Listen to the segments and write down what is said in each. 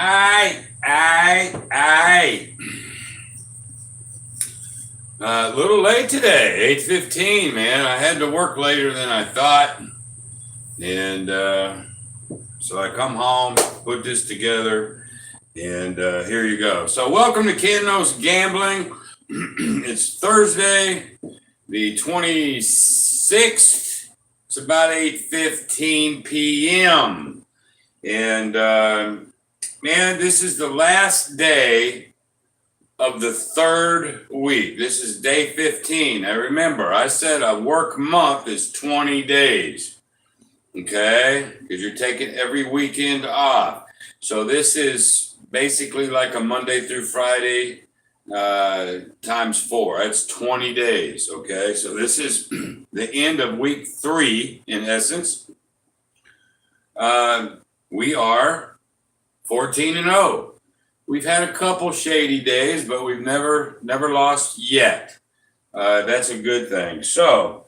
Aye. A little late today, 8:15, man. I had to work later than I thought. And so I come home, put this together, and here you go. So welcome to Ken Knows Gambling. It's Thursday, the 26th. It's about 8:15 p.m. And man, this is the last day of the third week. This is day 15. Now remember, I said a work month is 20 days. Okay? Because you're taking every weekend off. So this is basically like a Monday through Friday times 4. That's 20 days. Okay? So this is the end of week 3 in essence. We are 14-0. We've had a couple shady days, but we've never lost yet. That's a good thing. So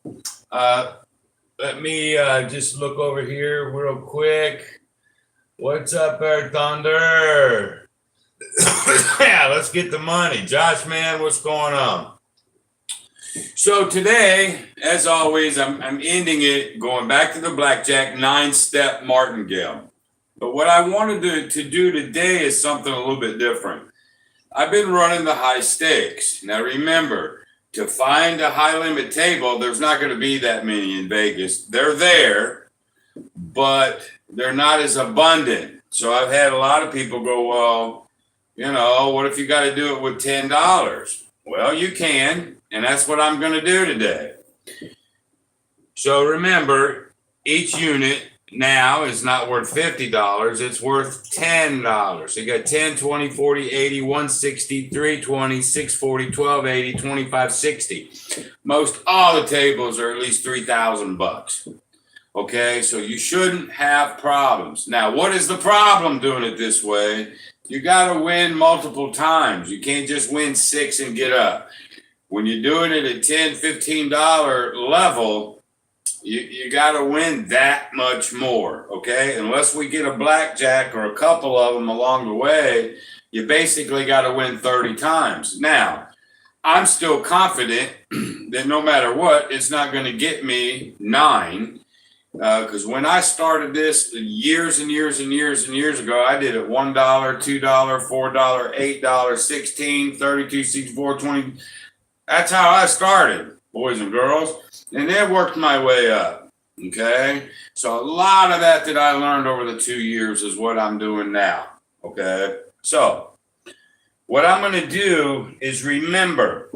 let me just look over here real quick. What's up there, Thunder? Yeah, let's get the money. Josh, man, what's going on? So today, as always, I'm ending it going back to the blackjack 9-step martingale. But what I wanted to do today is something a little bit different. I've been running the high stakes. Now remember, to find a high limit table, there's not going to be that many in Vegas. They're there, but they're not as abundant. So I've had a lot of people go, well, what if you got to do it with $10? Well, you can, and that's what I'm going to do today. So remember, each unit now is not worth $50, it's worth $10. So you got 10, 20, 40, 80, 160, 320, 640, 1280, 2560. Most all the tables are at least $3,000. Okay, so you shouldn't have problems. Now, what is the problem doing it this way? You got to win multiple times. You can't just win 6 and get up. When you're doing it at $10, $15 level, you got to win that much more, okay? Unless we get a blackjack or a couple of them along the way, you basically got to win 30 times. Now, I'm still confident that no matter what, it's not going to get me 9, because when I started this years and years ago, I did it $1, $2, $4, $8, 16, 32, 64, 20. That's how I started, boys and girls. And then worked my way up, okay? So a lot of that I learned over the 2 years is what I'm doing now, okay? So what I'm going to do is remember,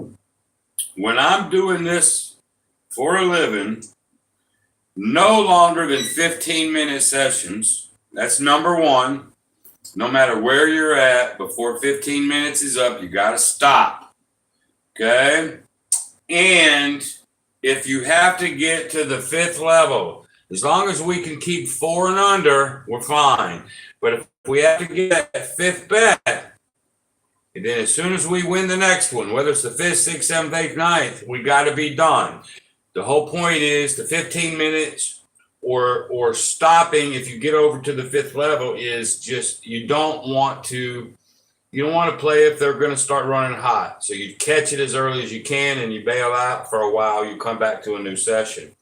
when I'm doing this for a living, no longer than 15-minute sessions. That's number one. No matter where you're at, before 15 minutes is up, you got to stop, okay? And if you have to get to the 5th level, as long as we can keep 4 and under, we're fine. But if we have to get that 5th bet, and then as soon as we win the next one, whether it's the 5th, 6th, 7th, 8th, 9th, we got to be done. The whole point is the 15 minutes or stopping if you get over to the 5th level is just you don't want to play if they're going to start running hot. So you catch it as early as you can and you bail out for a while. You come back to a new session.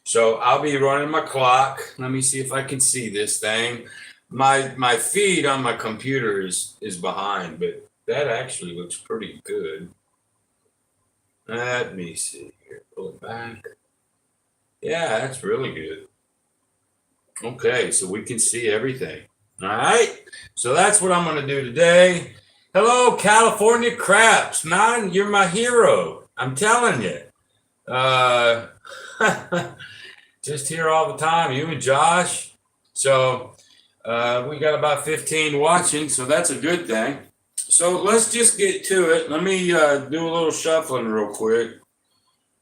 So I'll be running my clock. Let me see if I can see this thing. My feed on my computer is behind, but that actually looks pretty good. Let me see here. Pull it back. Yeah, that's really good. Okay, so we can see everything. All right, so that's what I'm going to do today. Hello, California Craps. Man, you're my hero. I'm telling you. Just here all the time, you and Josh. So we got about 15 watching, so that's a good thing. So let's just get to it. Let me do a little shuffling real quick.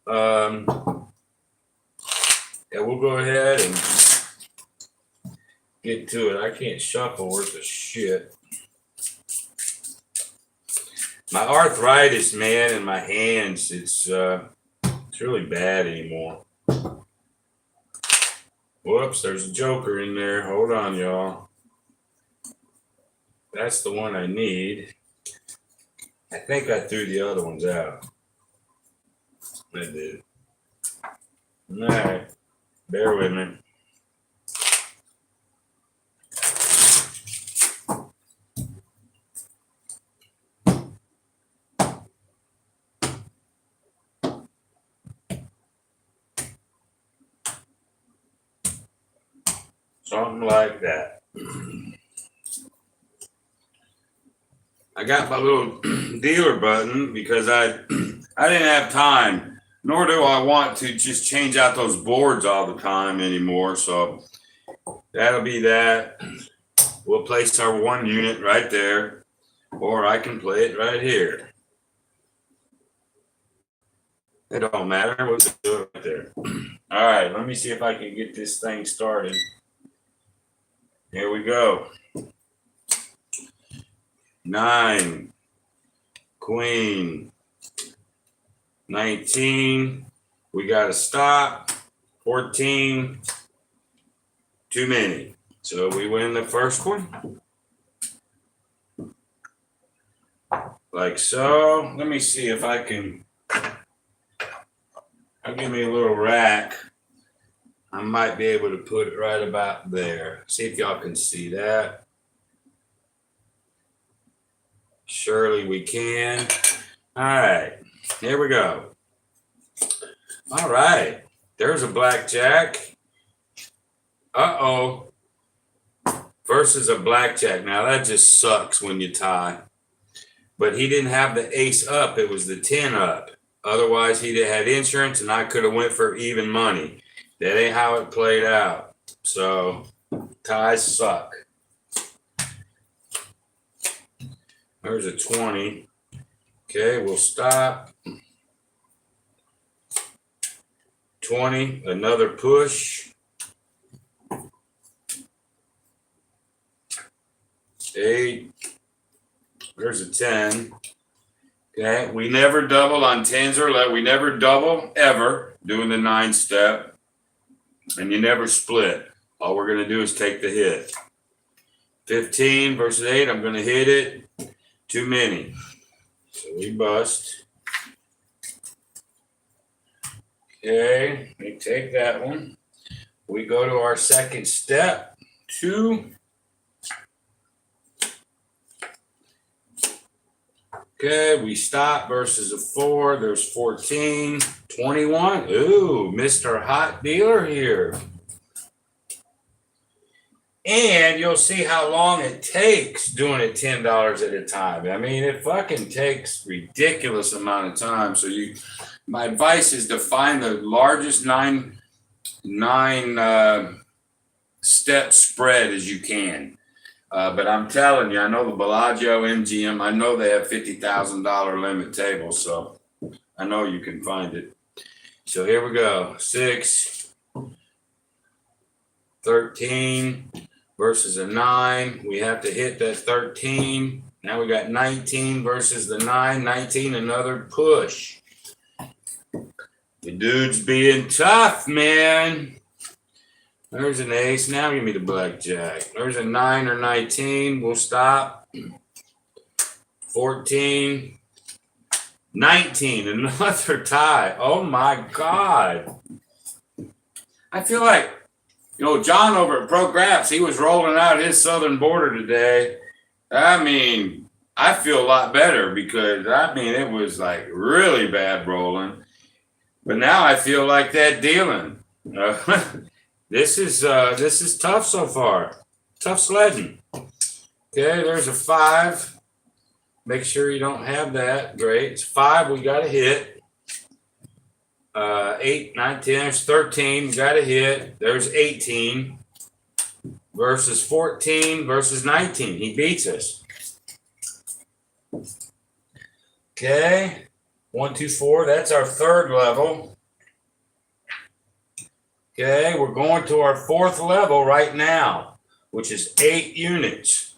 Yeah, we'll go ahead and get to it. I can't shuffle worth a shit. My arthritis, man, in my hands, it's really bad anymore. Whoops, there's a joker in there. Hold on, y'all. That's the one I need. I think I threw the other ones out. I did. All right. Bear with me. Something like that. I got my little dealer button because I didn't have time, nor do I want to just change out those boards all the time anymore. So that'll be that. We'll place our one unit right there, or I can play it right here. It don't matter. We'll do it right there. All right, let me see if I can get this thing started. Here we go. 9, queen, 19, we got to stop, 14, too many. So we win the first one. Like so. Let me see if I can, I'll give me a little rack. I might be able to put it right about there. See if y'all can see that. Surely we can. All right, here we go. All right, there's a blackjack. Uh-oh. Versus a blackjack. Now that just sucks when you tie. But he didn't have the ace up. It was the 10 up. Otherwise, he'd have had insurance and I could have went for even money. That ain't how it played out. So ties suck. There's a 20. Okay, we'll stop. 20, another push. 8. There's a 10. Okay, we never double on 10s or 11. We never double ever doing the 9 step. And you never split. All we're going to do is take the hit. 15 versus 8. I'm going to hit it. Too many. So we bust. Okay, we take that one. We go to our second step. 2. Okay, we stop versus a 4. There's 14. 21. Ooh, Mr. Hot Dealer here. And you'll see how long it takes doing it $10 at a time. I mean, it fucking takes ridiculous amount of time. So my advice is to find the largest nine step spread as you can. But I'm telling you, I know the Bellagio MGM, I know they have $50,000 limit tables. So I know you can find it. So here we go. 6, 13. Versus a 9. We have to hit that 13. Now we got 19 versus the 9. 19, another push. The dude's being tough, man. There's an ace. Now give me the blackjack. There's a 9 or 19. We'll stop. 14. 19, another tie. Oh my God. I feel like, John over at Pro Graphs, he was rolling out his Southern Border today. I mean, I feel a lot better because, it was like really bad rolling. But now I feel like that dealing. This is tough so far. Tough sledding. Okay, there's a 5. Make sure you don't have that. Great. It's 5. We got to hit. 8, 9, 10, there's 13, got a hit. There's 18 versus 14 versus 19. He beats us. Okay, 1, 2, 4. That's our third level. Okay, we're going to our fourth level right now, which is 8 units.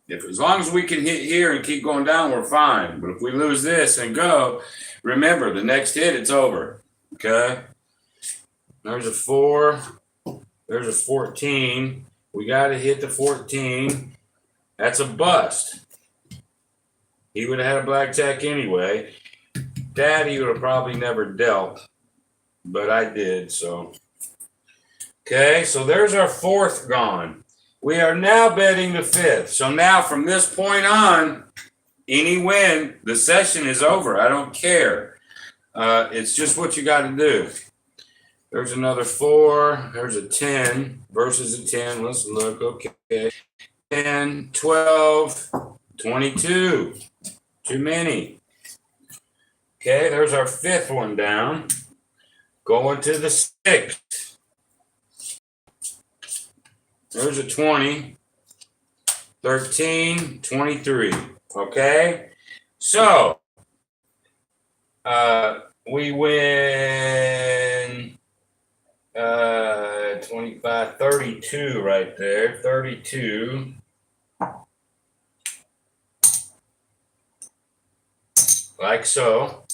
As long as we can hit here and keep going down, we're fine. But if we lose this and go, remember, the next hit, it's over. Okay. There's a 4. There's a 14. We got to hit the 14. That's a bust. He would have had a blackjack anyway. Daddy would have probably never dealt, but I did, so. Okay, so there's our fourth gone. We are now betting the fifth. So now from this point on, any win, the session is over. I don't care. It's just what you got to do. There's another 4. There's a 10 versus a 10. Let's look. Okay. 10, 12, 22. Too many. Okay, there's our fifth one down. Going to the sixth. There's a 20, 13, 23. Okay, so we win 25, 32 right there. 32. Like so.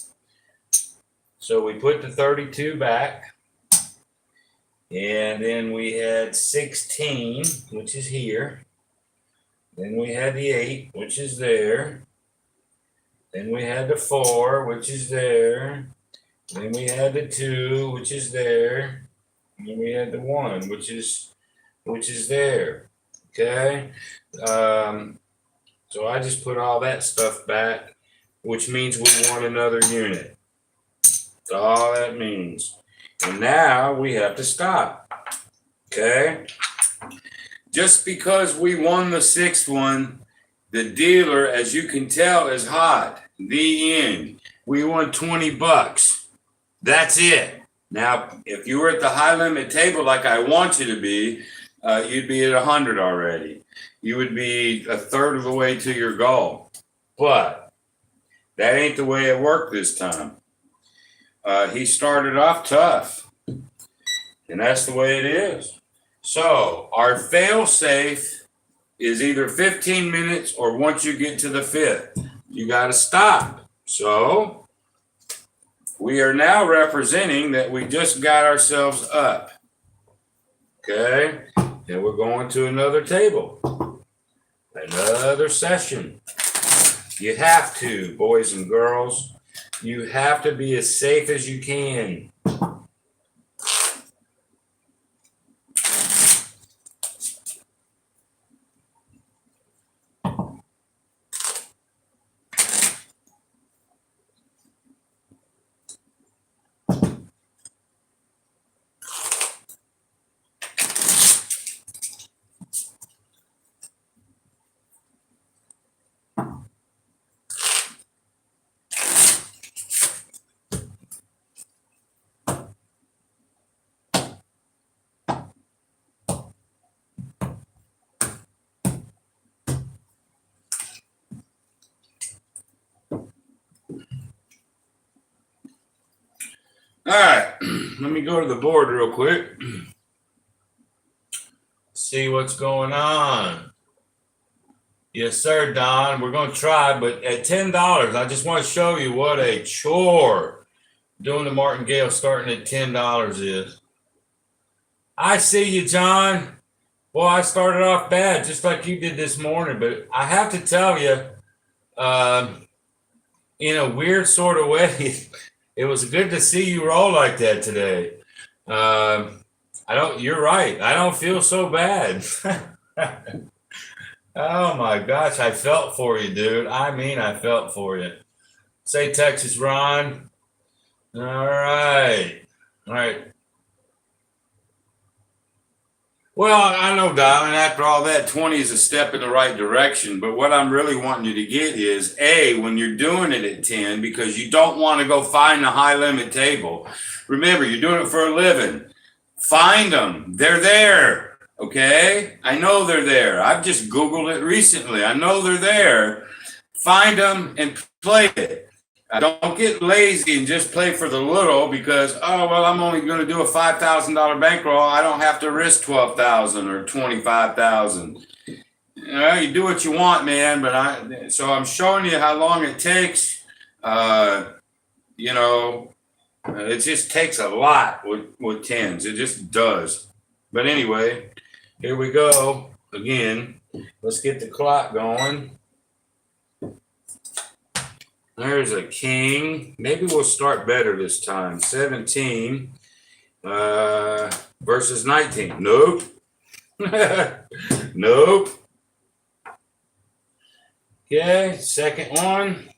So we put the 32 back. And then we had 16, which is here. Then we had the 8, which is there. Then we had the 4, which is there. Then we had the 2, which is there. And then we had the 1, which is there. Okay. So I just put all that stuff back, which means we won another unit. That's all that means. And now we have to stop. Okay. Just because we won the sixth one, the dealer, as you can tell, is hot. The end. We won $20. That's it. Now, if you were at the high limit table like I want you to be, you'd be at 100 already. You would be a third of the way to your goal. But that ain't the way it worked this time. He started off tough. And that's the way it is. So our fail safe is either 15 minutes or once you get to the fifth, you got to stop. So we are now representing that we just got ourselves up. Okay. And we're going to another table, another session. You have to, boys and girls, you have to be as safe as you can. All right, let me go to the board real quick. See what's going on. Yes, sir, Don. We're going to try, but at $10, I just want to show you what a chore doing the martingale starting at $10 is. I see you, John. Well, I started off bad, just like you did this morning, but I have to tell you, in a weird sort of way, it was good to see you roll like that today. You're right. I don't feel so bad. Oh my gosh, I felt for you, dude. I mean, I felt for you. Say Texas, Ron. All right. All right. Well, I know, darling, after all that, 20 is a step in the right direction. But what I'm really wanting you to get is, A, when you're doing it at 10, because you don't want to go find the high limit table. Remember, you're doing it for a living. Find them. They're there. Okay? I know they're there. I've just Googled it recently. I know they're there. Find them and play it. Don't get lazy and just play for the little because, oh, well, I'm only going to do a $5,000 bankroll. I don't have to risk $12,000 or $25,000. You do what you want, man. But so I'm showing you how long it takes. It just takes a lot with tens. It just does. But anyway, here we go again. Let's get the clock going. There's a king. Maybe we'll start better this time. 17 versus 19. Nope. Nope. Okay, second one.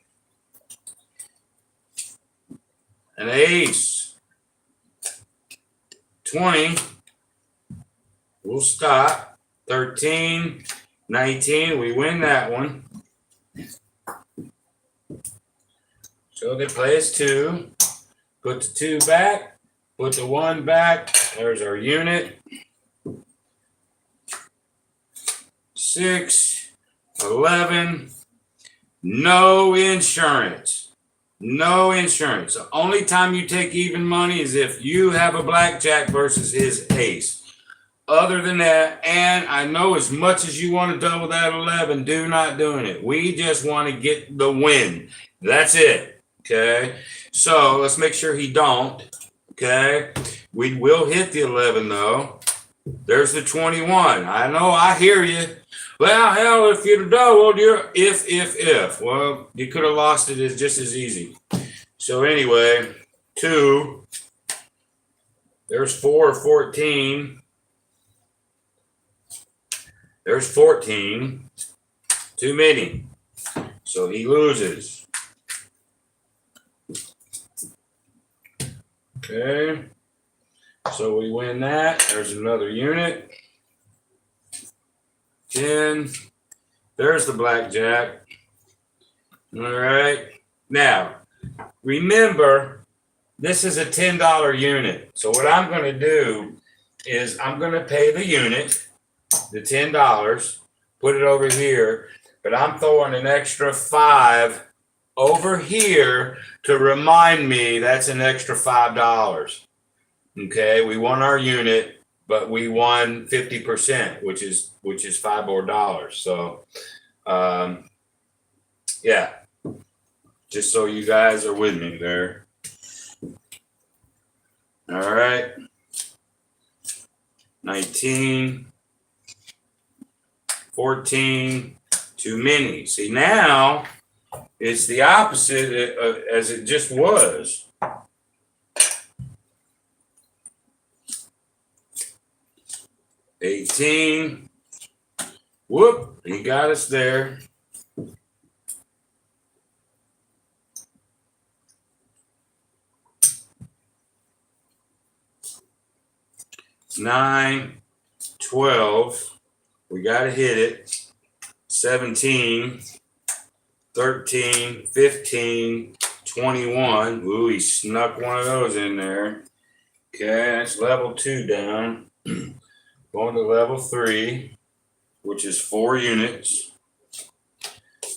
An ace. 20. We'll stop. 13, 19. We win that one. So they play us 2. Put the 2 back. Put the 1 back. There's our unit. 6, 11. No insurance. No insurance. The only time you take even money is if you have a blackjack versus his ace. Other than that, and I know as much as you want to double that 11, do not doing it. We just want to get the win. That's it. Okay. So let's make sure he don't. Okay. We will hit the 11 though. There's the 21. I know, I hear you. Well, hell, if you'd have doubled, you're if. Well, you could have lost it as just as easy. So anyway, 2. There's 4, 14. There's 14. Too many. So he loses. Okay. So we win that. There's another unit. 10. There's the blackjack. All right. Now, remember, this is a $10 unit. So what I'm going to do is I'm going to pay the unit, the $10, put it over here, but I'm throwing an extra 5 over here to remind me that's an extra $5. Okay, we won our unit, but we won 50%, which is $5 more. So, yeah, just so you guys are with me there. All right, 19, 14, too many. See, now it's the opposite as it just was. 18. Whoop, he got us there. 9, 12. We got to hit it. 17, 13, 15, 21. Ooh, he snuck one of those in there. Okay, that's level 2 down. Going to level 3, which is 4 units.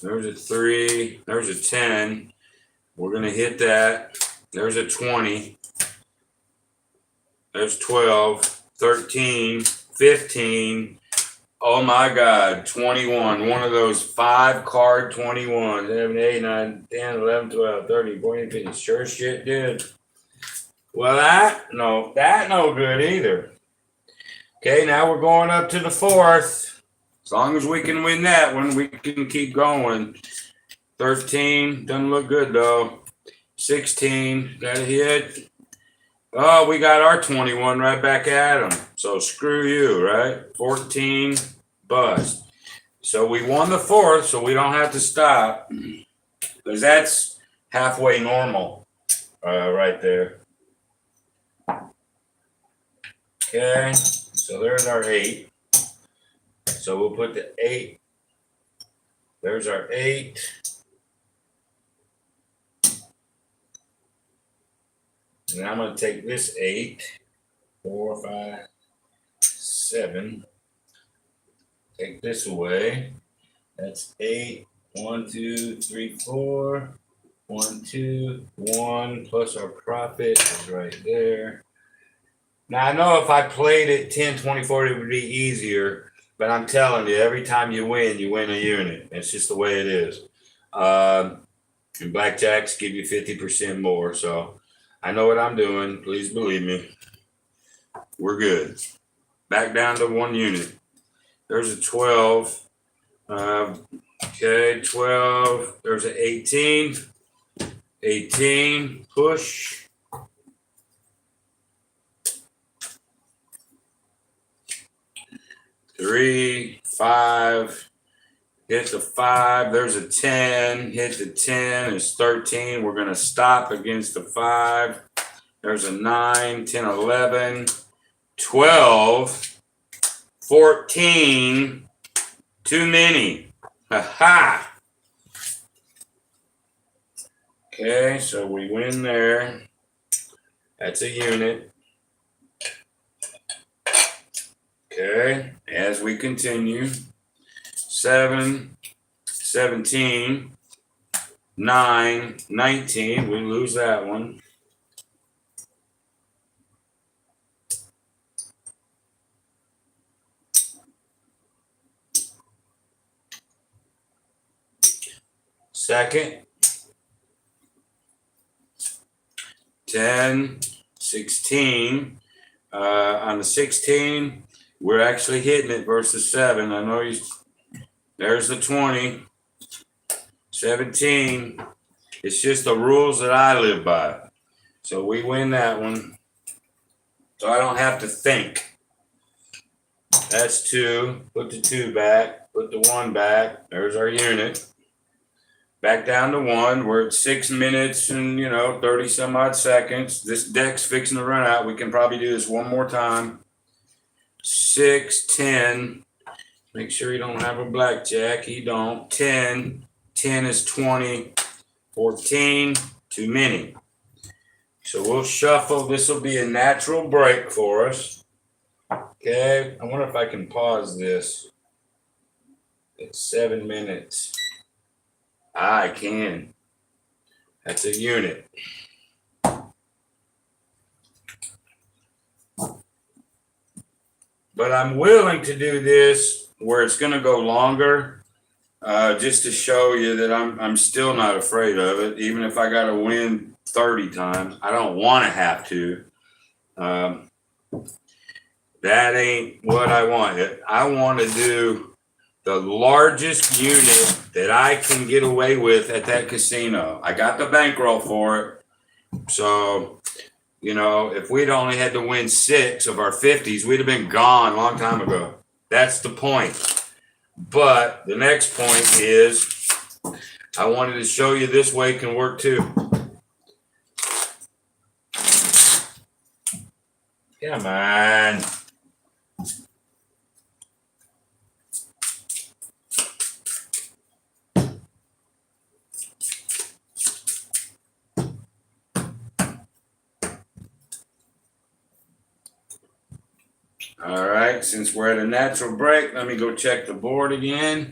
There's a 3. There's a 10. We're going to hit that. There's a 20. There's 12, 13, 15. Oh my God, 21. One of those 5-card 21. 7, 8, 9, 10, 11, 12, 13, 14, 15. Sure shit did. Well, that no good either. Okay, now we're going up to the 4th. As long as we can win that one, we can keep going. 13, doesn't look good though. 16, got a hit. Oh, we got our 21 right back at them. So screw you, right? 14, bust. So we won the 4th, so we don't have to stop. Because that's halfway normal right there. Okay, so there's our 8. So we'll put the 8. There's our 8. And I'm going to take this 8, 4, 5, 7. Take this away. That's 8. 1, 2, 3, 4. 1, 2, 1. Plus our profit is right there. Now, I know if I played it 10, 24, it would be easier. But I'm telling you, every time you win a unit. It's just the way it is. And blackjacks give you 50% more. So I know what I'm doing. Please believe me. We're good. Back down to 1 unit. There's a 12. Okay, 12. There's an 18. 18. Push. 3, 5. Hit the 5. There's a 10. Hit the 10. It's 13. We're going to stop against the 5. There's a 9, 10, 11, 12, 14. Too many. Ha. Okay, so we win there. That's a unit. Okay, as we continue. 7, 17, 9, 19. We lose that one. Second. 10, 16. On the 16, we're actually hitting it versus 7. I know there's the 20. 17. It's just the rules that I live by. So we win that one. So I don't have to think. That's 2. Put the 2 back. Put the 1 back. There's our unit. Back down to 1. We're at 6 minutes and 30 some odd seconds. This deck's fixing to run out. We can probably do this one more time. 6, 10. Make sure you don't have a blackjack. He don't. 10. 10 is 20. 14. Too many. So we'll shuffle. This will be a natural break for us. Okay. I wonder if I can pause this. It's 7 minutes. I can. That's a unit. But I'm willing to do this where it's going to go longer, just to show you that I'm still not afraid of it. Even if I got to win 30 times, I don't want to have to. That ain't what I want. I want to do the largest unit that I can get away with at that casino. I got the bankroll for it. So, if we'd only had to win 6 of our 50s, we'd have been gone a long time ago. That's the point. But the next point is I wanted to show you this way can work too. Come on. All right, since we're at a natural break, let me go check the board again.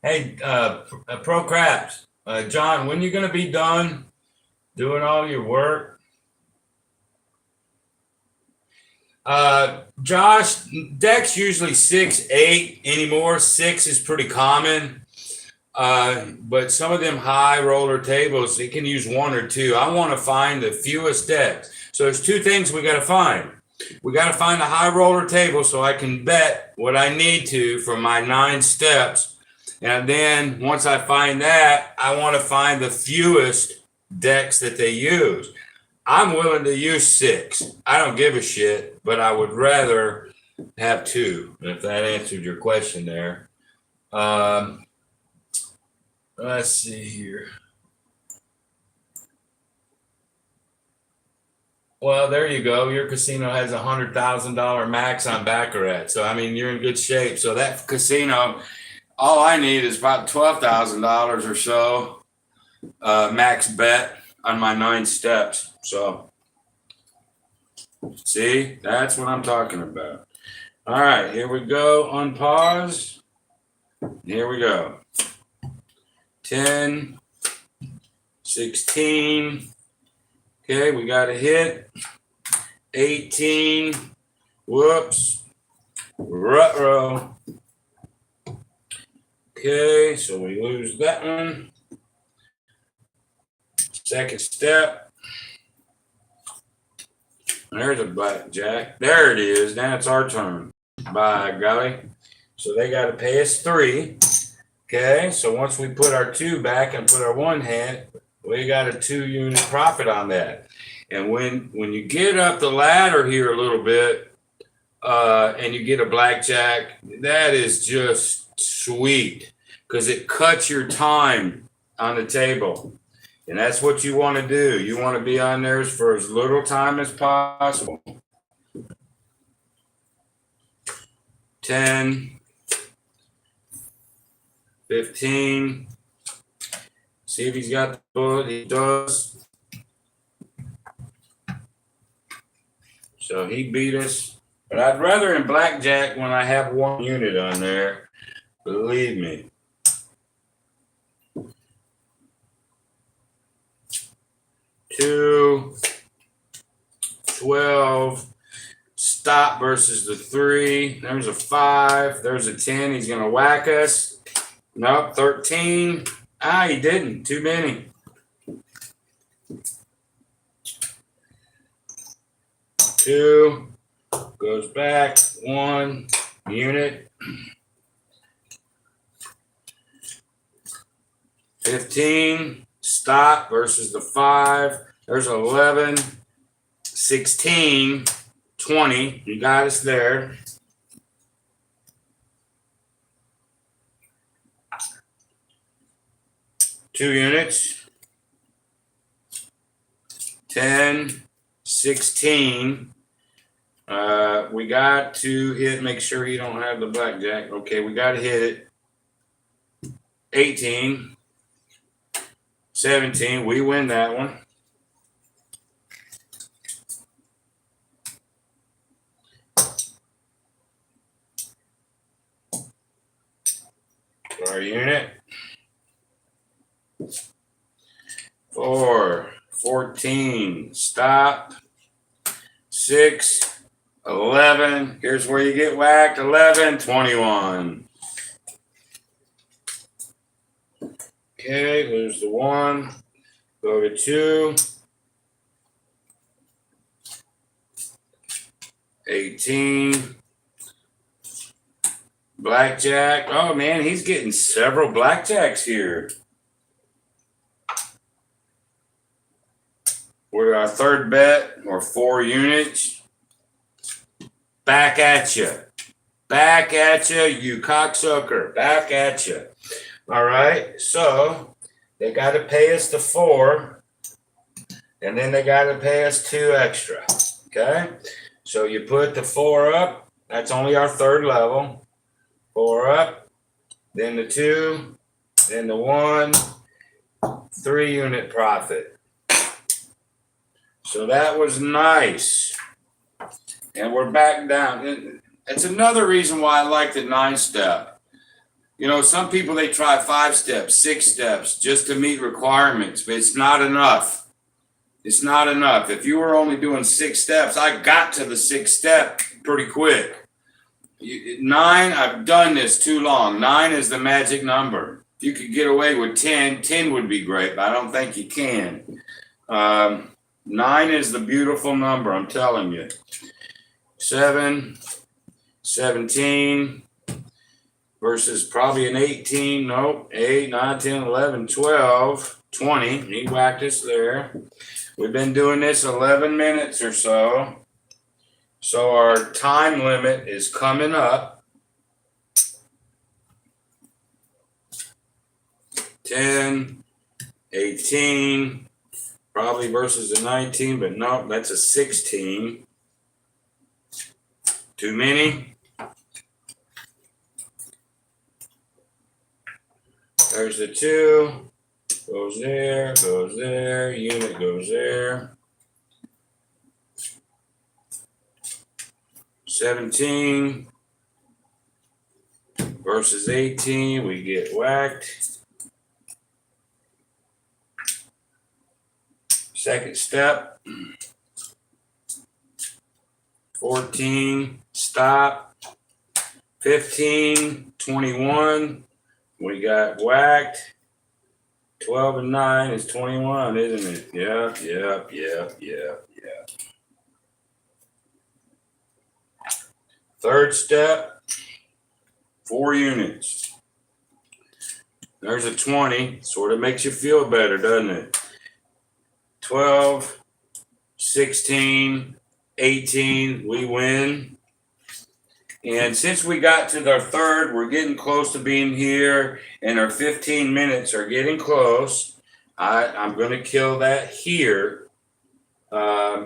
Hey, Pro Craps, John, when you going to be done doing all your work? Josh, deck's usually 6, 8 anymore. 6 is pretty common. But some of them high roller tables, it can use 1 or 2. I want to find the fewest decks. So there's 2 things we got to find. We got to find a high roller table so I can bet what I need to for my 9 steps. And then once I find that, I want to find the fewest decks that they use. I'm willing to use 6. I don't give a shit, but I would rather have 2, if that answered your question there. Let's see here. Well, there you go. Your casino has $100,000 max on Baccarat. So, you're in good shape. So that casino, all I need is about $12,000 or so max bet on my 9 steps. So, see, that's what I'm talking about. All right, here we go. Unpause. Here we go. 10, 16. Okay, we got a hit. 18. Whoops. Ruh-roh. Okay, so we lose that one. Second step. There's a blackjack. There it is. Now it's our turn. By golly. So they got to pay us 3. Okay. So once we put our 2 back and put our 1 hand, we got a 2 unit profit on that. And when you get up the ladder here a little bit, and you get a blackjack, that is just sweet because it cuts your time on the table. And that's what you want to do. You want to be on there for as little time as possible. 10, 15. See if he's got the bullet. He does. So he beat us. But I'd rather in blackjack when I have 1 unit on there. Believe me. 2, 12, stop versus the 3. There's a 5. There's a 10. He's going to whack us. Nope, 13. He didn't. Too many. 2 goes back. 1 unit. 15. Stop versus the 5. There's 11, 16, 20. You got us there. Two units. 10, 16. We got to hit, make sure you don't have the blackjack. Okay, we got to hit it. 18. 17, we win that one. Our unit. 4, 14, stop. 6, 11, here's where you get whacked. 11, 21. Okay, there's the 1. Go to 2. 18. Blackjack. Oh man, he's getting several blackjacks here. We're our third bet, or 4 units. Back at you. Back at you, you cocksucker. Back at you. All right, so they got to pay us the 4, and then they got to pay us 2 extra. Okay, so you put the 4 up. That's only our third level. 4 up, then the 2, then the 1, 3 unit profit. So that was nice, and we're back down. That's another reason why I like the 9-step. You know, some people, they try 5 steps, 6 steps just to meet requirements, but it's not enough. It's not enough. If you were only doing 6 steps, I got to the 6th step pretty quick. 9, I've done this too long. 9 is the magic number. If you could get away with 10, 10 would be great, but I don't think you can. 9 is the beautiful number, I'm telling you. 7, 17. Versus probably an 18, nope, 8, 9, 10, 11, 12, 20. He whacked us there. We've been doing this 11 minutes or so. So our time limit is coming up. 10, 18, probably versus a 19, but no, that's a 16. Too many. There's the 2, goes there, unit goes there. 17 versus 18, we get whacked. Second step, 14, stop. 15, 21. We got whacked. 12 and 9 is 21, isn't it? Yep. Third step, 4 units. There's a 20. Sort of makes you feel better, doesn't it? 12, 16, 18, we win. And since we got to our third, we're getting close to being here, and our 15 minutes are getting close. I'm going to kill that here,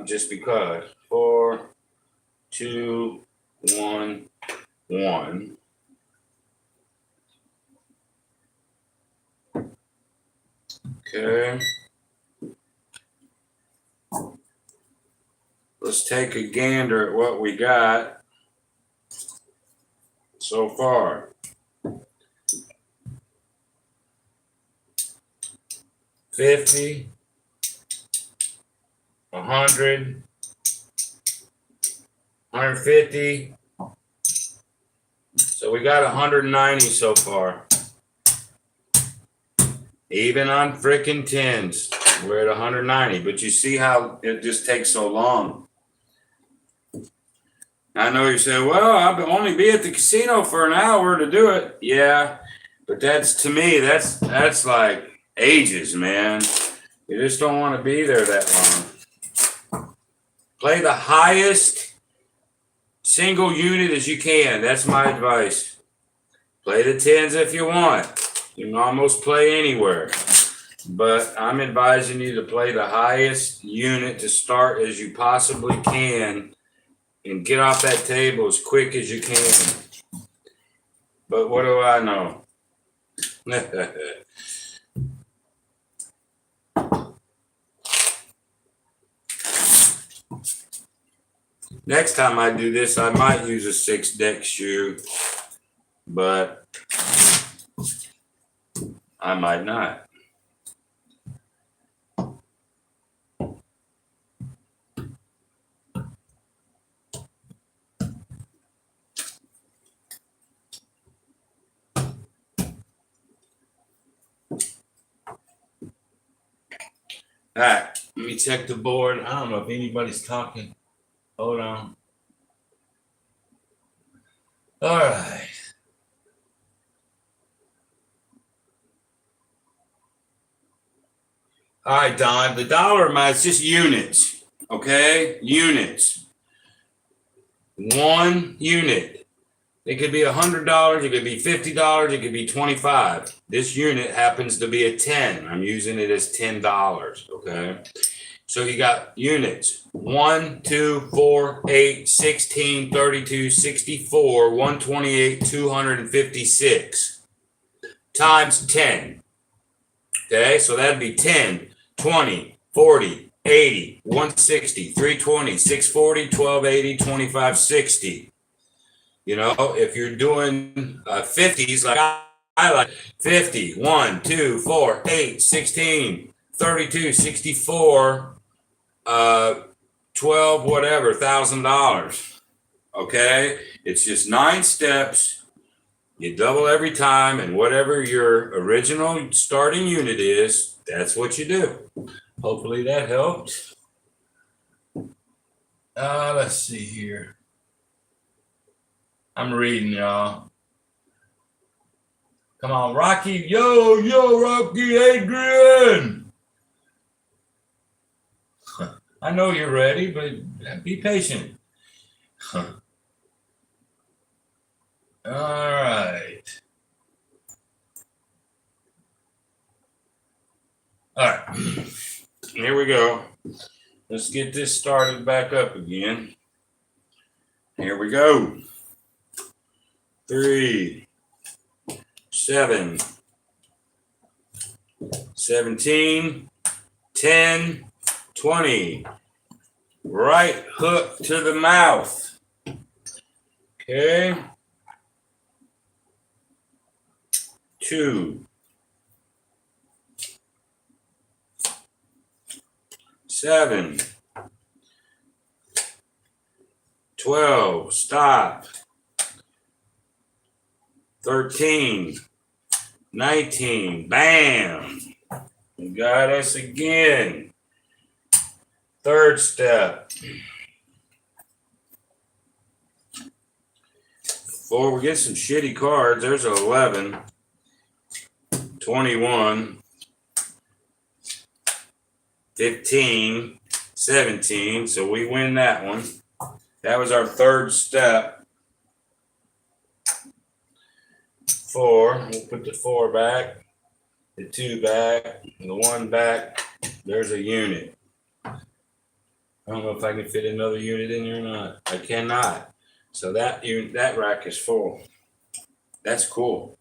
just because. 4, 2, 1, 1. Okay. Let's take a gander at what we got so far. 50, 100, 150. So we got 190 so far. Even on freaking 10s, we're at 190. But you see how it just takes so long. I know you say, well, I'll only be at the casino for an hour to do it. Yeah, but that's, to me, that's like ages, man. You just don't want to be there that long. Play the highest single unit as you can. That's my advice. Play the 10s if you want. You can almost play anywhere. But I'm advising you to play the highest unit to start as you possibly can and get off that table as quick as you can. But what do I know? Next time I do this, I might use a 6-deck shoe, but I might not. All right, let me check the board. I don't know if anybody's talking. Hold on. All right. All right, Don. The dollar amount is just units. Okay? Units. 1 unit. It could be $100, it could be $50, it could be $25. This unit happens to be a 10. I'm using it as $10. Okay. So you got units 1, 2, 4, 8, 16, 32, 64, 128, 256 times 10. Okay, so that'd be 10, 20, 40, 80, 160, 320, 640, 1280, 2560. You know, if you're doing 50s, like I like 50, 1, 2, 4, 8, 16, 32, 64, 12, whatever, $1,000. Okay. It's just 9 steps. You double every time, and whatever your original starting unit is, that's what you do. Hopefully that helped. Let's see here. I'm reading, y'all. Come on, Rocky. Yo, Rocky Adrian. I know you're ready, but be patient. All right. All right. Here we go. Let's get this started back up again. Here we go. 3, 7, 17, 10, 20. Right hook to the mouth. Okay. 2, 7, 12. Stop. 13, 19, bam. You got us again. Third step. 4. We get some shitty cards. There's an 11, 21, 15, 17. So we win that one. That was our third step. 4. We'll put the 4 back, the 2 back, and the 1 back. There's a unit. I don't know if I can fit another unit in here or not. I cannot. So that rack is full. That's cool.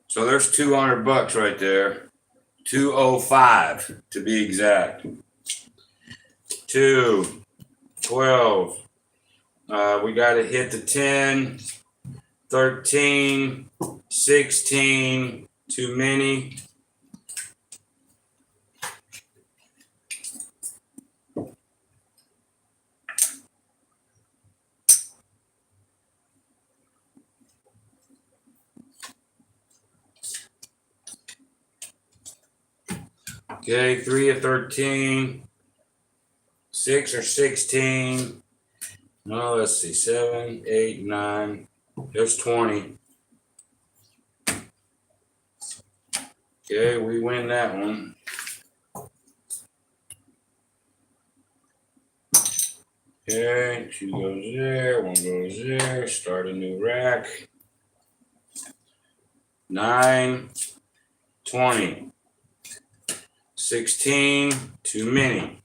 So there's $200 right there. 205 to be exact. 2, 12. We got to hit the 10, 13, 16. Too many. Okay, 3 or 13, 6 or 16. No, let's see, 7, 8, 9. There's 20. Okay, we win that one. Okay, 2 goes there, 1 goes there. Start a new rack. 9, 20. 16, too many.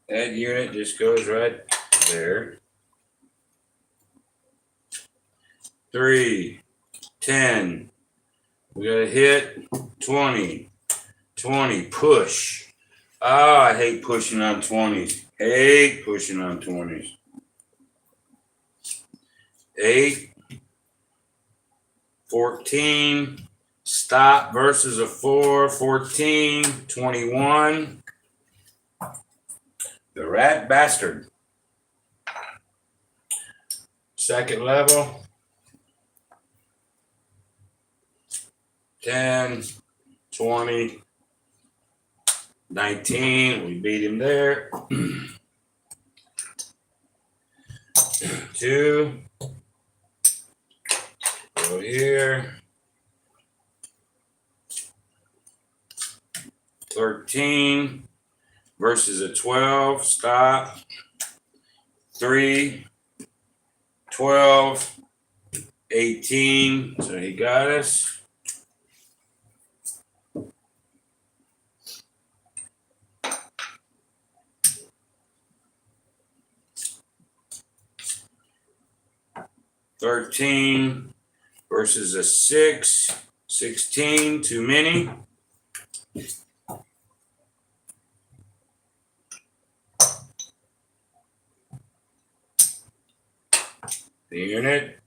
That unit just goes right there. 3, 10. We got to hit 20. 20, push. Oh, I hate pushing on 20s. Hate pushing on 20s. 8, 14. Stop versus a 4, 14, 21. The rat bastard. Second level. 10, 20, 19. We beat him there. 2. Go here. 13 versus a 12. Stop. 3, 12, 18. So he got us. $13 versus a 6, 16. Too many. The unit.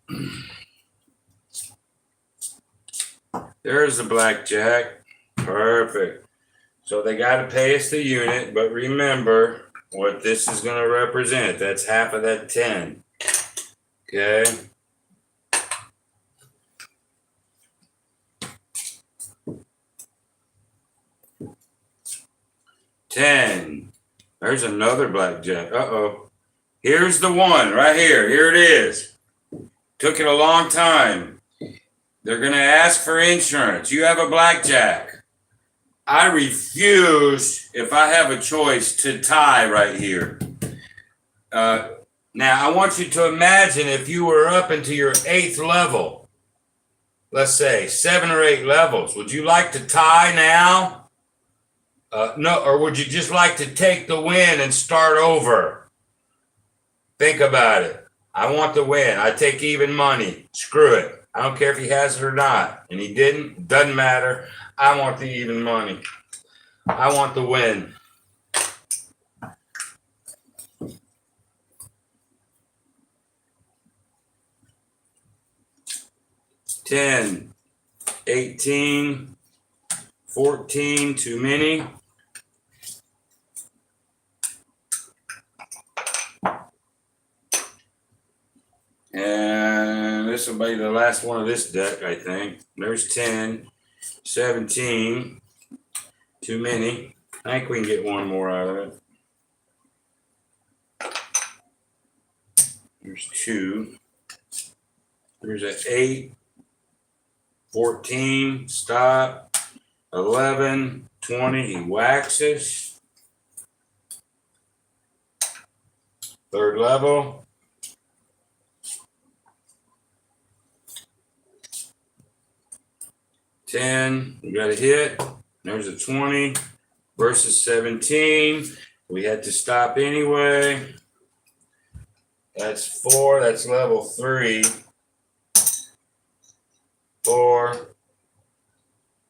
There's the blackjack. Perfect. So they got to pay us the unit, but remember what this is going to represent. That's half of that 10. Okay. $10. There's another blackjack. Uh-oh. Here's the one right here. Here it is. Took it a long time. They're going to ask for insurance. You have a blackjack. I refuse, if I have a choice, to tie right here. Now, I want you to imagine if you were up into your 8th level. Let's say 7 or 8 levels. Would you like to tie now? No, or would you just like to take the win and start over? Think about it. I want the win. I take even money. Screw it. I don't care if he has it or not. And he didn't. Doesn't matter. I want the even money. I want the win. $10, 18, 14, too many. And this will be the last one of this deck, I think. There's 10, 17, too many. I think we can get one more out of it. There's 2. There's an 8, 14, stop, 11, 20, he waxes. Third level. 10, we got a hit. There's a 20 versus 17. We had to stop anyway. That's 4, that's level 3. 4,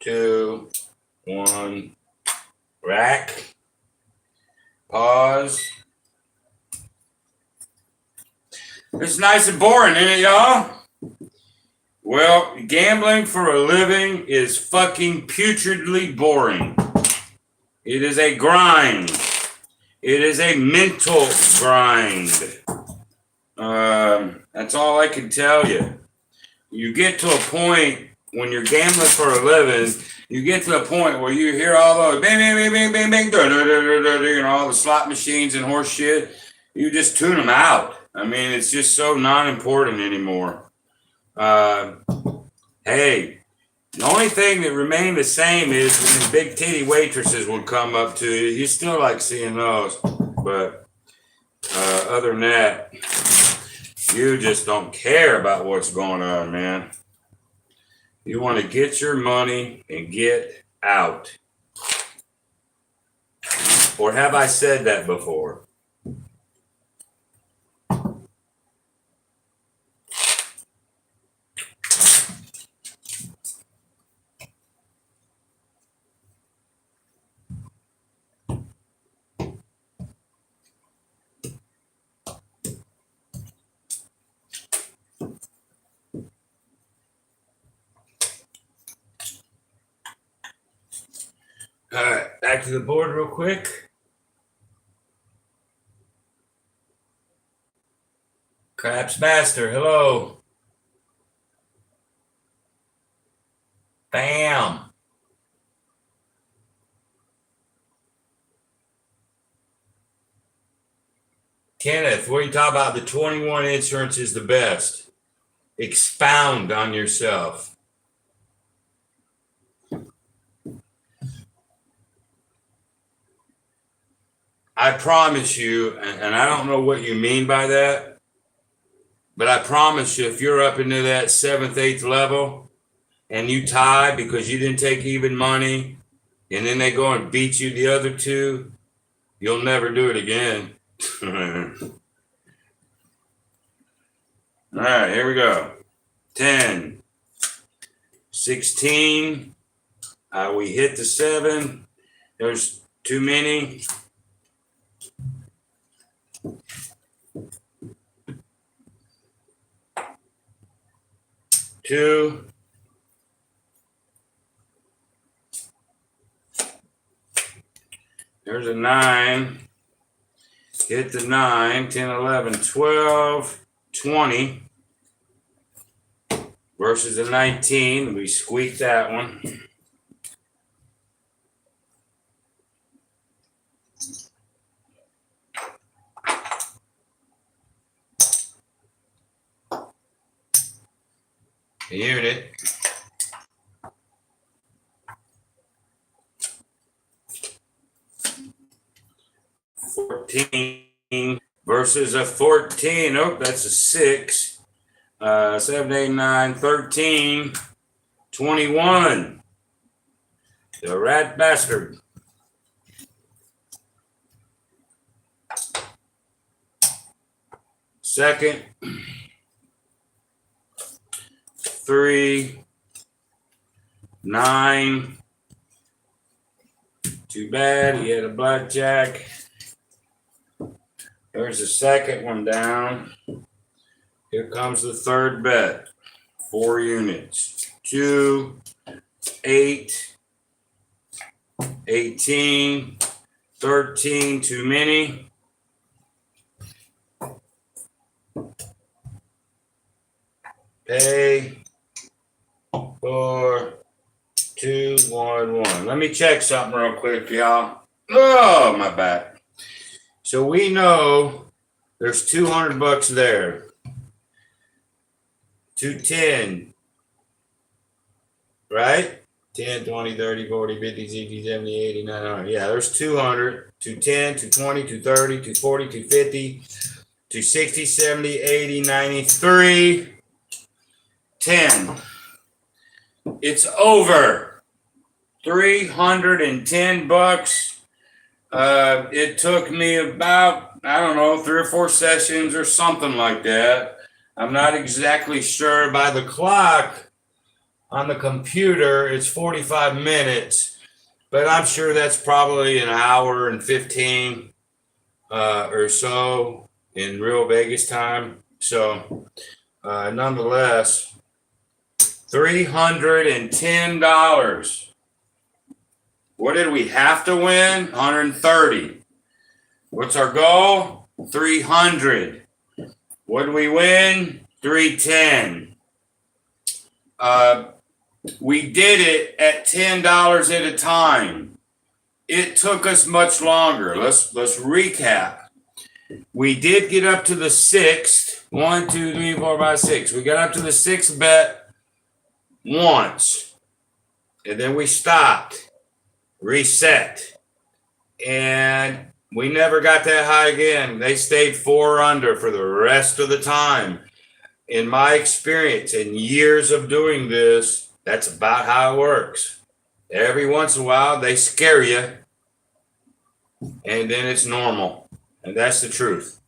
2, 1, rack. Pause. It's nice and boring, ain't it, y'all? Well, gambling for a living is fucking putridly boring. It is a grind. It is a mental grind. That's all I can tell you. You get to a point when you're gambling for a living, you get to a point where you hear all those bang, bang, bang, bang, bang, bang, you know, all the slot machines and horse shit. You just tune them out. I mean, it's just so non-important anymore. Hey, the only thing that remained the same is when the big titty waitresses would come up to you. You still like seeing those, but other than that, you just don't care about what's going on, man. You want to get your money and get out. Or have I said that before? All right, back to the board real quick. Craps Master, hello. Bam. Kenneth, what are you talking about? The 21 insurance is the best. Expound on yourself. I promise you, and I don't know what you mean by that, but I promise you, if you're up into that 7th, 8th level and you tie because you didn't take even money and then they go and beat you the other 2, you'll never do it again. All right, here we go. 10, 16. We hit the 7. There's too many. 2. There's a 9. Hit the 9, 10, 11, 12, 20 versus a 19. We squeaked that one. A unit. $14 versus a 14. Oh, that's a 6. 7, 8, 9, 13, 21. The rat bastard. Second. 3, 9. Too bad he had a blackjack. There's the second one down. Here comes the third bet. 4 units. 2, 8, 18, 13. Too many. Pay. 4, 2, 1, 1. Let me check something real quick, y'all. Oh, my back. So we know There's 200 bucks there. 210, right? 10, 20, 30, 40, 50, 60, 70, 80, 900. Yeah, there's 200, 210, 220, 230, 240, 250, 260, 70, 80, 93, 10. It's over. 310 bucks. It took me about, I don't know, 3 or 4 sessions or something like that. I'm not exactly sure. By the clock on the computer, it's 45 minutes, but I'm sure that's probably an hour and 15 or so in real Vegas time. So nonetheless, $310. What did we have to win? 130. What's our goal? 300. What did we win? 310. We did it at $10 at a time. It took us much longer. Let's recap. We did get up to the 6th. 1, 2, 3, 4, 5, 6. We got up to the 6th bet once. And then we stopped. Reset. And we never got that high again. They stayed 4 under for the rest of the time. In my experience, in years of doing this, that's about how it works. Every once in a while, they scare you, and then it's normal. And that's the truth.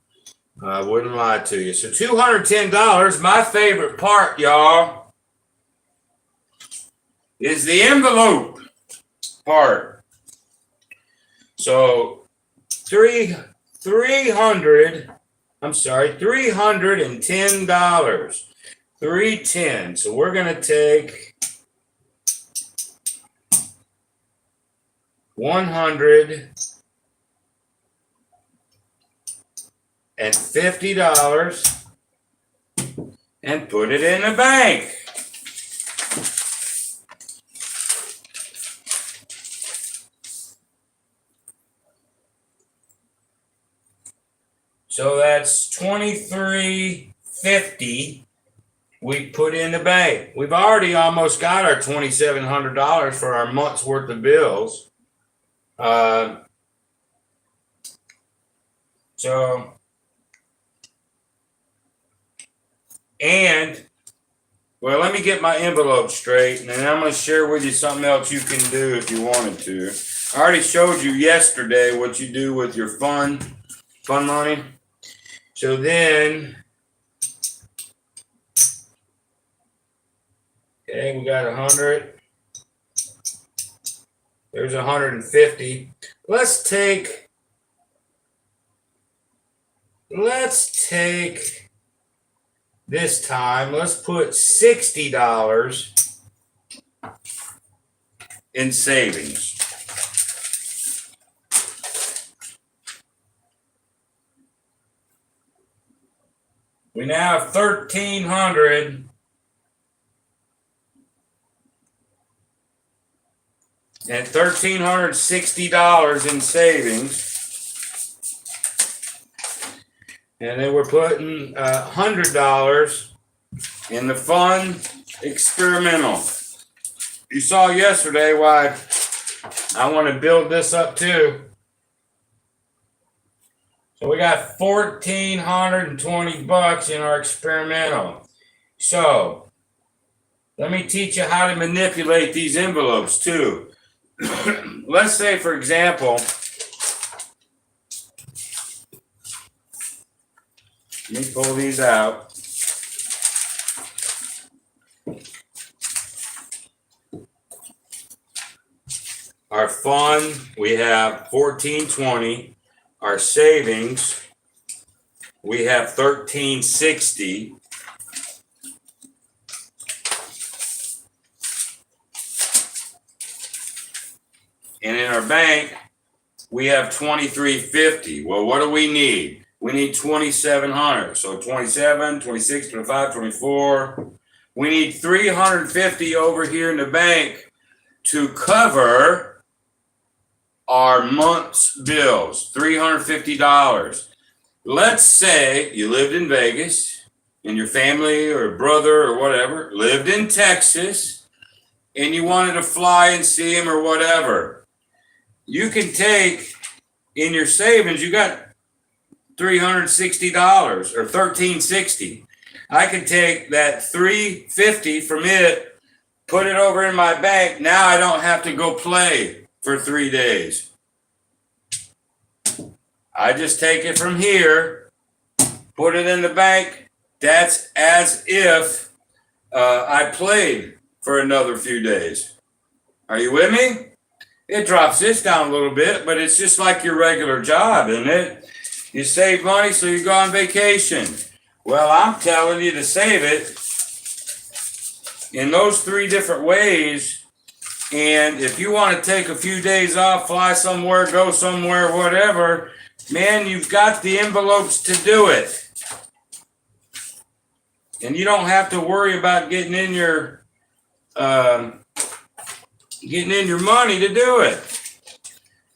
I wouldn't lie to you. So $210, my favorite part, y'all, is the envelope part. So $310. 310. So we're going to take $150 and put it in the bank. So that's $23.50 we put in the bank. We've already almost got our $2,700 for our month's worth of bills. Well, let me get my envelope straight, and then I'm going to share with you something else you can do if you wanted to. I already showed you yesterday what you do with your fun money. So then, okay, we got 100. There's 150. Let's take this time, let's put $60 in savings. We now have $1,300 and $1,360 in savings. And then we're putting $100 in the fun experimental. You saw yesterday why I want to build this up too. So we got $1,420 in our experimental. So let me teach you how to manipulate these envelopes too. Let's say, for example, let me pull these out. Our fun, we have $1,420. Our savings, we have $1,360. And in our bank, we have $2,350. Well, what do we need? We need $2,700. So 27, 26, 25, 24. We need $350 over here in the bank to cover our month's bills, $350. let's say you lived in Vegas and your family or brother or whatever lived in Texas and you wanted to fly and see him or whatever. You can take in your savings, you got $360 or $1,360. I can take that $350 from it, put it over in my bank. Now I don't have to go play for 3 days. I just take it from here, put it in the bank. That's as if I played for another few days. Are you with me? It drops this down a little bit, but it's just like your regular job, isn't it? You save money so you go on vacation. Well, I'm telling you to save it in those 3 different ways. And if you want to take a few days off, fly somewhere, go somewhere, whatever, man, you've got the envelopes to do it. And you don't have to worry about getting in your money to do it.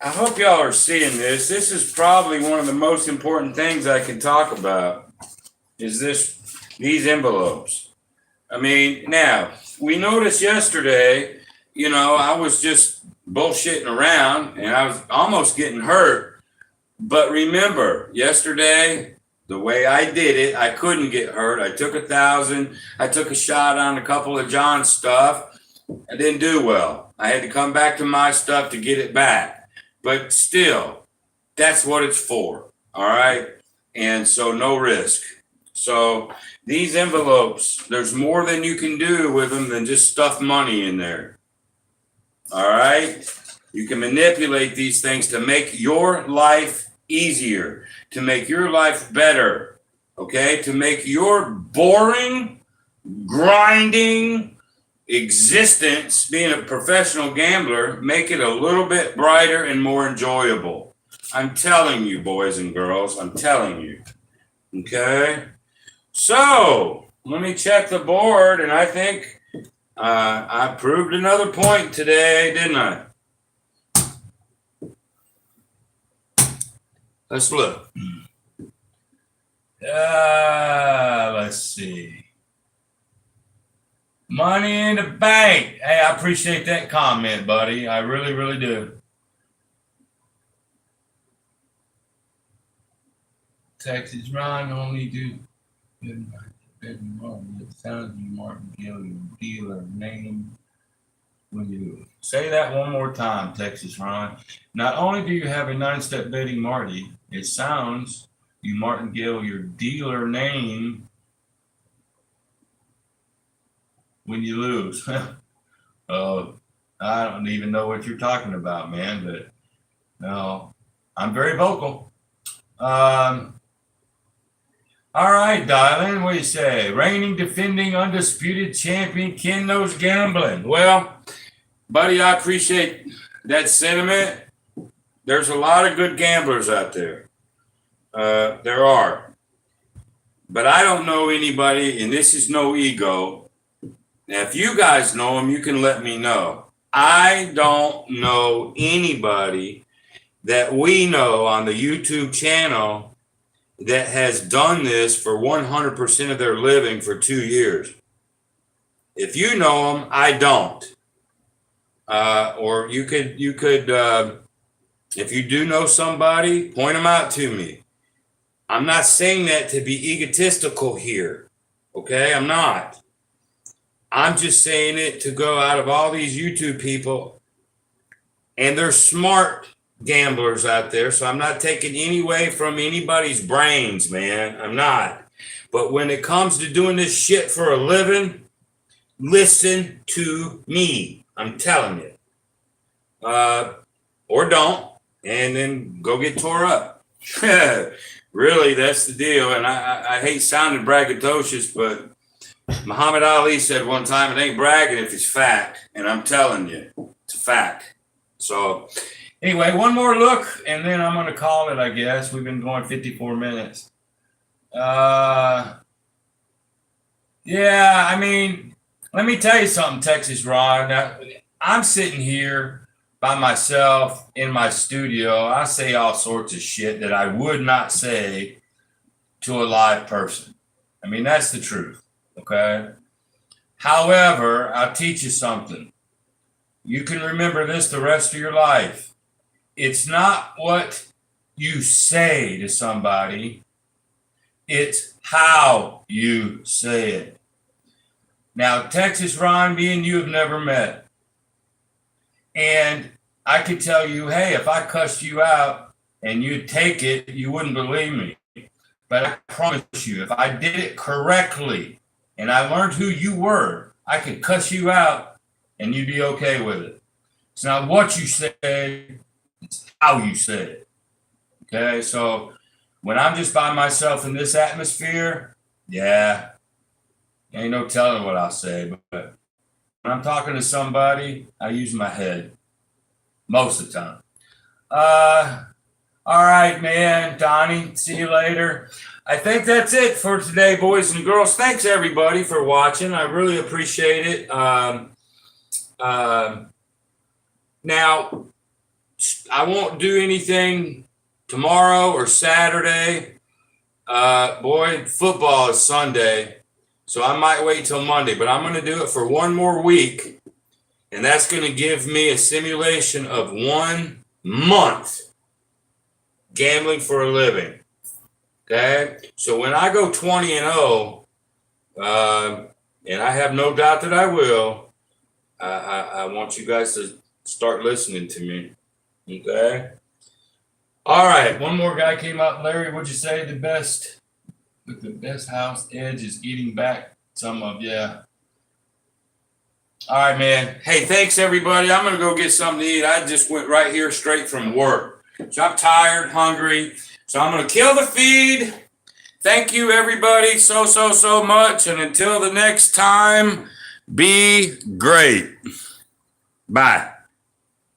I hope y'all are seeing this. This is probably one of the most important things I can talk about is these envelopes. I mean, now, we noticed yesterday, I was just bullshitting around and I was almost getting hurt. But remember, yesterday, the way I did it, I couldn't get hurt. I took 1,000. I took a shot on a couple of John's stuff. I didn't do well. I had to come back to my stuff to get it back. But still, that's what it's for. All right. And so no risk. So these envelopes, there's more than you can do with them than just stuff money in there. All right. You can manipulate these things to make your life easier, to make your life better. Okay. To make your boring, grinding existence, being a professional gambler, make it a little bit brighter and more enjoyable. I'm telling you, boys and girls, I'm telling you. Okay. So let me check the board, and I think I proved another point today, didn't I? Let's look. Let's see. Money in the bank. Hey, I appreciate that comment, buddy. I really, really do. Texas Ron only do. It sounds you Martin Gill, your dealer name when you say that one more time, Texas Ron. Not only do you have a 9-step betting Marty, it sounds you Martin Gill, your dealer name when you lose. I don't even know what you're talking about, man, but no, I'm very vocal. All right, darling, what do you say? Reigning, defending, undisputed champion, Ken Knows Gambling. Well, buddy, I appreciate that sentiment. There's a lot of good gamblers out there. There are. But I don't know anybody, and this is no ego. Now, if you guys know them, you can let me know. I don't know anybody that we know on the YouTube channel that has done this for 100% of their living for 2 years. If you know them, I don't. Or you could, if you do know somebody, point them out to me. I'm not saying that to be egotistical here. Okay, I'm not. I'm just saying it to go out of all these YouTube people, and they're smart gamblers out there. So I'm not taking any away from anybody's brains, man. I'm not. But when it comes to doing this shit for a living, listen to me. I'm telling you. Or don't, and then go get tore up. Really, that's the deal. And I hate sounding braggadocious, but Muhammad Ali said one time, it ain't bragging if it's fact. And I'm telling you, it's a fact. So anyway, one more look, and then I'm going to call it, I guess. We've been going 54 minutes. Yeah, I mean, let me tell you something, Texas Ron. Now, I'm sitting here by myself in my studio. I say all sorts of shit that I would not say to a live person. I mean, that's the truth. Okay. However, I'll teach you something. You can remember this the rest of your life. It's not what you say to somebody, it's how you say it. Now, Texas Ron, me and you have never met. And I could tell you, hey, if I cussed you out and you'd take it, you wouldn't believe me. But I promise you, if I did it correctly and I learned who you were, I could cuss you out and you'd be okay with it. It's not what you say, it's how you say it. Okay, so when I'm just by myself in this atmosphere, yeah, ain't no telling what I'll say. But when I'm talking to somebody, I use my head most of the time. All right, man, Donnie, see you later. I think that's it for today, boys and girls. Thanks, everybody, for watching. I really appreciate it. Now, I won't do anything tomorrow or Saturday. Boy, football is Sunday, so I might wait till Monday, but I'm going to do it for one more week, and that's going to give me a simulation of 1 month gambling for a living. Okay, so when I go 20-0, and I have no doubt that I will, I want you guys to start listening to me. Okay. All right. One more guy came up. Larry, would you say the best house edge is eating back some of, yeah. All right, man. Hey, thanks everybody. I'm going to go get something to eat. I just went right here straight from work. So I'm tired, hungry. So I'm going to kill the feed. Thank you everybody so much. And until the next time, be great. Bye.